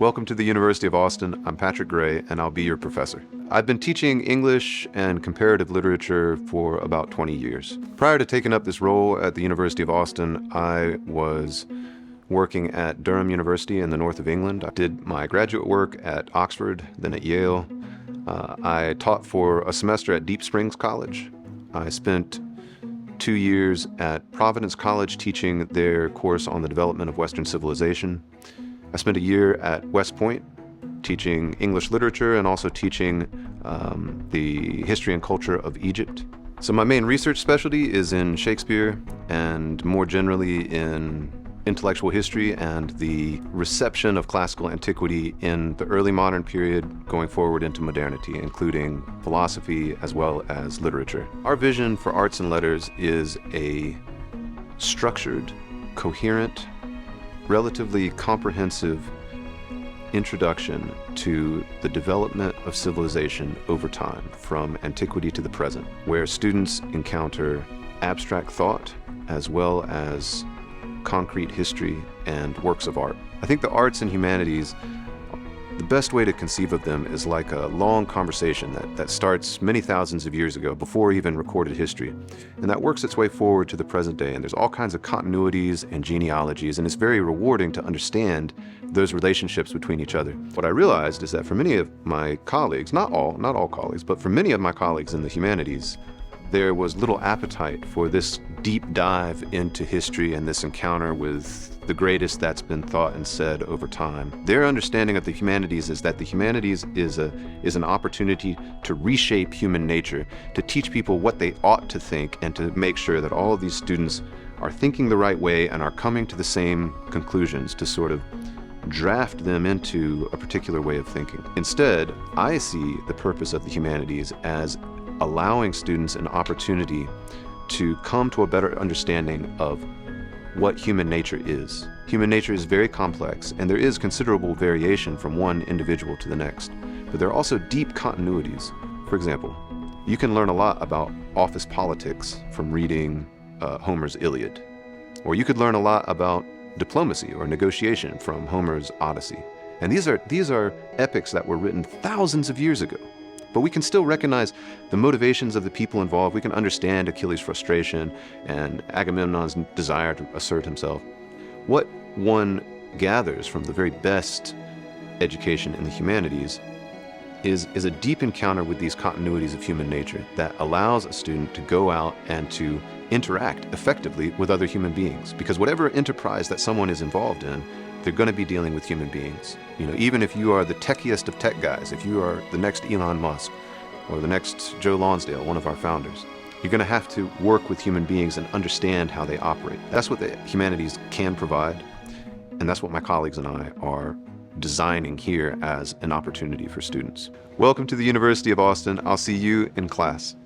Welcome to the University of Austin. I'm Patrick Gray, and I'll be your professor. I've been teaching English and comparative literature for about 20 years. Prior to taking up this role at the University of Austin, I was working at Durham University in the north of England. I did my graduate work at Oxford, then at Yale. I taught for a semester at Deep Springs College. I spent 2 years at Providence College teaching their course on the development of Western civilization. I spent a year at West Point teaching English literature and also teaching the history and culture of Egypt. So my main research specialty is in Shakespeare and more generally in intellectual history and the reception of classical antiquity in the early modern period going forward into modernity, including philosophy as well as literature. Our vision for arts and letters is a structured, coherent, relatively comprehensive introduction to the development of civilization over time, from antiquity to the present, where students encounter abstract thought as well as concrete history and works of art. I think the arts and humanities, the best way to conceive of them is like a long conversation that starts many thousands of years ago, before even recorded history, and that works its way forward to the present day. And there's all kinds of continuities and genealogies, and it's very rewarding to understand those relationships between each other. What I realized is that for many of my colleagues, not all colleagues, but for many of my colleagues in the humanities, there was little appetite for this deep dive into history and this encounter with the greatest that's been thought and said over time. Their understanding of the humanities is that the humanities is an opportunity to reshape human nature, to teach people what they ought to think, and to make sure that all of these students are thinking the right way and are coming to the same conclusions, to sort of draft them into a particular way of thinking. Instead, I see the purpose of the humanities as allowing students an opportunity to come to a better understanding of what human nature is. Human nature is very complex, and there is considerable variation from one individual to the next, but there are also deep continuities. For example, you can learn a lot about office politics from reading Homer's Iliad, or you could learn a lot about diplomacy or negotiation from Homer's Odyssey. And these are epics that were written thousands of years ago. But we can still recognize the motivations of the people involved. We can understand Achilles' frustration and Agamemnon's desire to assert himself. What one gathers from the very best education in the humanities is a deep encounter with these continuities of human nature that allows a student to go out and to interact effectively with other human beings. Because whatever enterprise that someone is involved in, they're going to be dealing with human beings. You know, even if you are the techiest of tech guys, if you are the next Elon Musk or the next Joe Lonsdale, one of our founders, you're going to have to work with human beings and understand how they operate. That's what the humanities can provide, and that's what my colleagues and I are designing here as an opportunity for students. Welcome to the University of Austin. I'll see you in class.